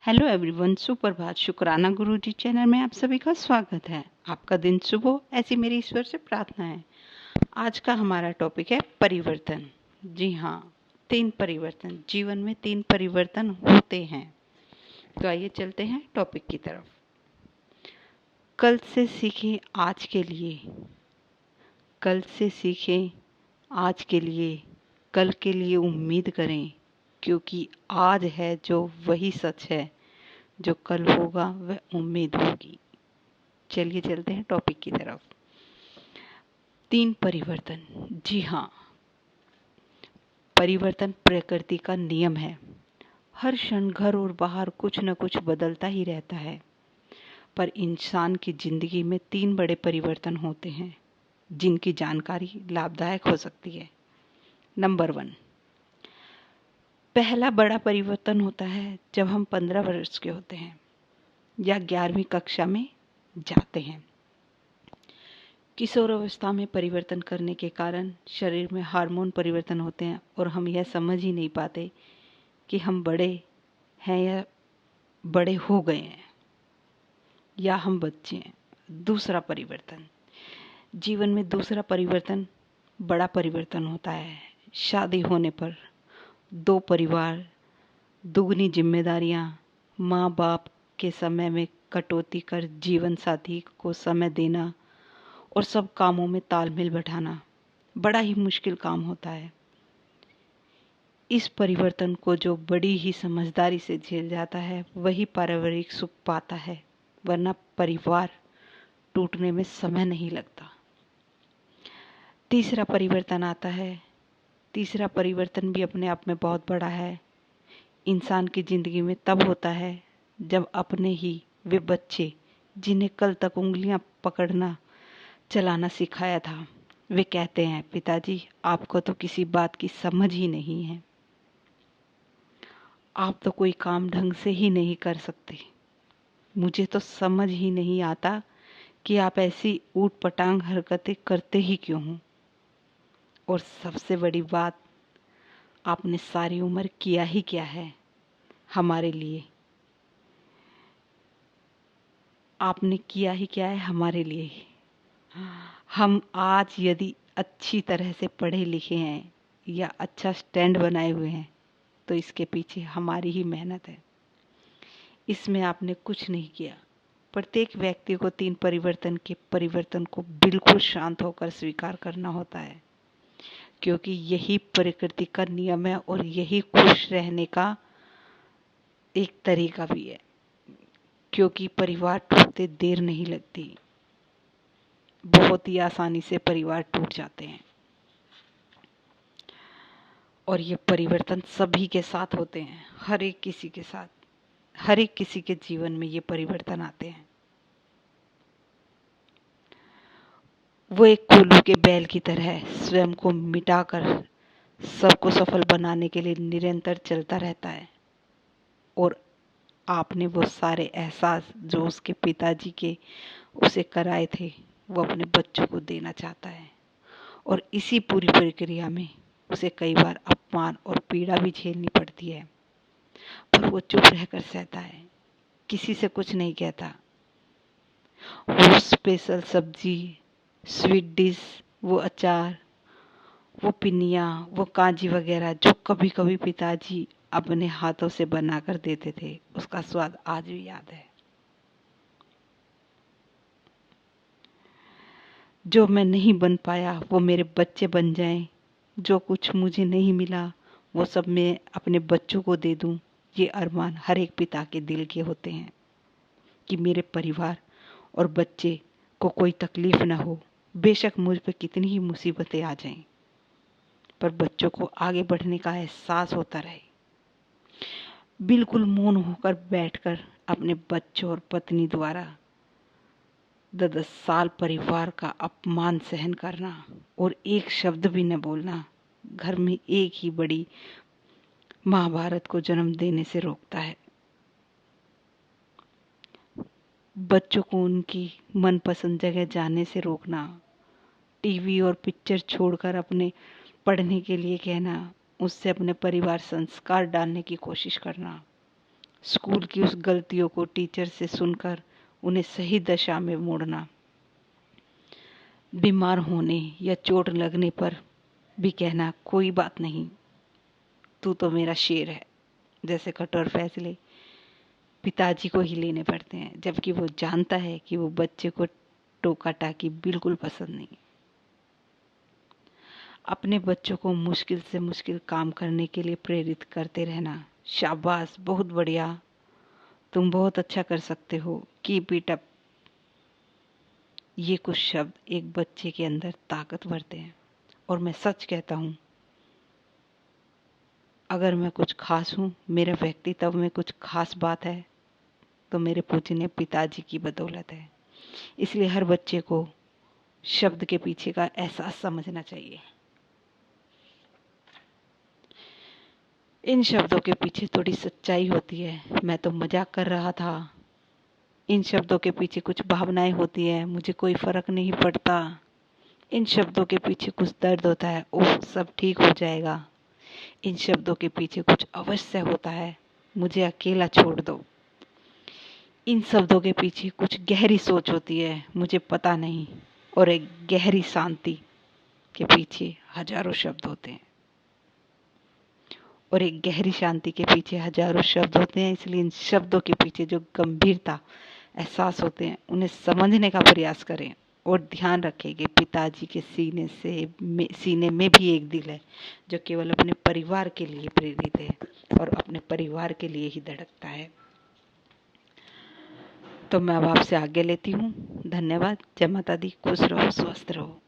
Hello everyone, सुप्रभात। शुक्राना गुरुजी channel में आप सभी का स्वागत है। आपका दिन शुभ हो, ऐसी मेरी ईश्वर से प्रार्थना है। आज का हमारा टॉपिक है परिवर्तन। जी हाँ, 3 परिवर्तन। जीवन में 3 परिवर्तन होते हैं। तो आइए चलते हैं टॉपिक की तरफ। कल से सीखें आज के लिए, कल से सीखें आज के लिए, कल के लिए उम्मीद करें, क्योंकि आज है जो वही सच है, जो कल होगा वह उम्मीद होगी। चलिए चलते हैं टॉपिक की तरफ। 3 परिवर्तन। जी हाँ, परिवर्तन प्रकृति का नियम है। हर क्षण घर और बाहर कुछ न कुछ बदलता ही रहता है। पर इंसान की जिंदगी में 3 बड़े परिवर्तन होते हैं, जिनकी जानकारी लाभदायक हो सकती है। नंबर 1, पहला बड़ा परिवर्तन होता है जब हम 15 वर्ष के होते हैं या 11वीं कक्षा में जाते हैं। किशोर अवस्था में परिवर्तन करने के कारण शरीर में हार्मोन परिवर्तन होते हैं और हम यह समझ ही नहीं पाते कि हम बड़े हैं या बड़े हो गए हैं या हम बच्चे हैं। दूसरा परिवर्तन, जीवन में दूसरा परिवर्तन बड़ा परिवर्तन होता है। शादी होने पर 2 परिवार, दुगनी जिम्मेदारियां, माँ बाप के समय में कटौती कर जीवन साथी को समय देना और सब कामों में तालमेल बैठाना बड़ा ही मुश्किल काम होता है। इस परिवर्तन को जो बड़ी ही समझदारी से झेल जाता है वही पारिवारिक सुख पाता है, वरना परिवार टूटने में समय नहीं लगता। तीसरा परिवर्तन आता है। तीसरा परिवर्तन भी अपने आप में बहुत बड़ा है। इंसान की जिंदगी में तब होता है जब अपने ही वे बच्चे, जिन्हें कल तक उंगलियां पकड़ना चलाना सिखाया था, वे कहते हैं, पिताजी आपको तो किसी बात की समझ ही नहीं है, आप तो कोई काम ढंग से ही नहीं कर सकते, मुझे तो समझ ही नहीं आता कि आप ऐसी ऊट पटांग हरकतें करते ही क्यों हो। और सबसे बड़ी बात, आपने सारी उम्र किया ही क्या है हमारे लिए, आपने किया ही क्या है हमारे लिए। हम आज यदि अच्छी तरह से पढ़े लिखे हैं या अच्छा स्टैंड बनाए हुए हैं तो इसके पीछे हमारी ही मेहनत है, इसमें आपने कुछ नहीं किया। प्रत्येक व्यक्ति को 3 परिवर्तन को बिल्कुल शांत होकर स्वीकार करना होता है, क्योंकि यही प्रकृति का नियम है और यही खुश रहने का एक तरीका भी है। क्योंकि परिवार टूटते देर नहीं लगती, बहुत ही आसानी से परिवार टूट जाते हैं। और ये परिवर्तन सभी के साथ होते हैं, हर एक किसी के साथ, हर एक किसी के जीवन में ये परिवर्तन आते हैं। वो एक कोल्हू के बैल की तरह स्वयं को मिटाकर सबको सफल बनाने के लिए निरंतर चलता रहता है। और आपने वो सारे एहसास जो उसके पिताजी के उसे कराए थे, वो अपने बच्चों को देना चाहता है। और इसी पूरी प्रक्रिया में उसे कई बार अपमान और पीड़ा भी झेलनी पड़ती है, पर वो चुप रहकर सहता है, किसी से कुछ नहीं कहता। वो स्पेशल सब्जी, स्वीट डिश, वो अचार, वो पिनिया, वो कांजी वगैरह जो कभी कभी पिताजी अपने हाथों से बनाकर देते थे, उसका स्वाद आज भी याद है। जो मैं नहीं बन पाया वो मेरे बच्चे बन जाएं, जो कुछ मुझे नहीं मिला वो सब मैं अपने बच्चों को दे दूं, ये अरमान हर एक पिता के दिल के होते हैं कि मेरे परिवार और बच्चे को कोई तकलीफ ना हो। बेशक मुझ पे कितनी ही मुसीबतें आ जाएं, पर बच्चों को आगे बढ़ने का एहसास होता रहे। बिल्कुल मौन होकर बैठकर अपने बच्चों और पत्नी द्वारा 10 साल परिवार का अपमान सहन करना और एक शब्द भी न बोलना घर में एक ही बड़ी महाभारत को जन्म देने से रोकता है। बच्चों को उनकी मनपसंद जगह जाने से रोकना, टीवी और पिक्चर छोड़कर अपने पढ़ने के लिए कहना, उससे अपने परिवार संस्कार डालने की कोशिश करना, स्कूल की उस गलतियों को टीचर से सुनकर उन्हें सही दिशा में मोड़ना, बीमार होने या चोट लगने पर भी कहना कोई बात नहीं, तू तो मेरा शेर है, जैसे कठोर फैसले पिताजी को ही लेने पड़ते हैं, जबकि वो जानता है कि वो बच्चे को टोका टाकी बिल्कुल पसंद नहीं। अपने बच्चों को मुश्किल से मुश्किल काम करने के लिए प्रेरित करते रहना, शाबाश, बहुत बढ़िया, तुम बहुत अच्छा कर सकते हो, कीप इट अप। ये कुछ शब्द एक बच्चे के अंदर ताकत भरते हैं। और मैं सच कहता हूँ, अगर मैं कुछ खास हूँ, मेरे व्यक्तित्व में कुछ खास बात है, तो मेरे पूजनीय पिताजी की बदौलत है। इसलिए हर बच्चे को शब्द के पीछे का एहसास समझना चाहिए। इन शब्दों के पीछे थोड़ी सच्चाई होती है। मैं तो मजाक कर रहा था। इन शब्दों के पीछे कुछ भावनाएं होती है, मुझे कोई फर्क नहीं पड़ता। इन शब्दों के पीछे कुछ दर्द होता है, ओह सब ठीक हो जाएगा। इन शब्दों के पीछे कुछ अवश्य होता है, मुझे अकेला छोड़ दो। इन शब्दों के पीछे कुछ गहरी सोच होती है, मुझे पता नहीं। और एक गहरी शांति के पीछे हजारों शब्द होते हैं। और एक गहरी शांति के पीछे हजारों शब्द होते हैं। इसलिए इन शब्दों के पीछे जो गंभीरता, एहसास होते हैं, उन्हें समझने का प्रयास करें। और ध्यान रखें कि पिताजी के सीने में भी एक दिल है, जो केवल अपने परिवार के लिए प्रेरित है और अपने परिवार के लिए ही धड़कता है। तो मैं अब आपसे आज्ञा लेती हूँ। धन्यवाद। जय माता दी। खुश रहो, स्वस्थ रहो।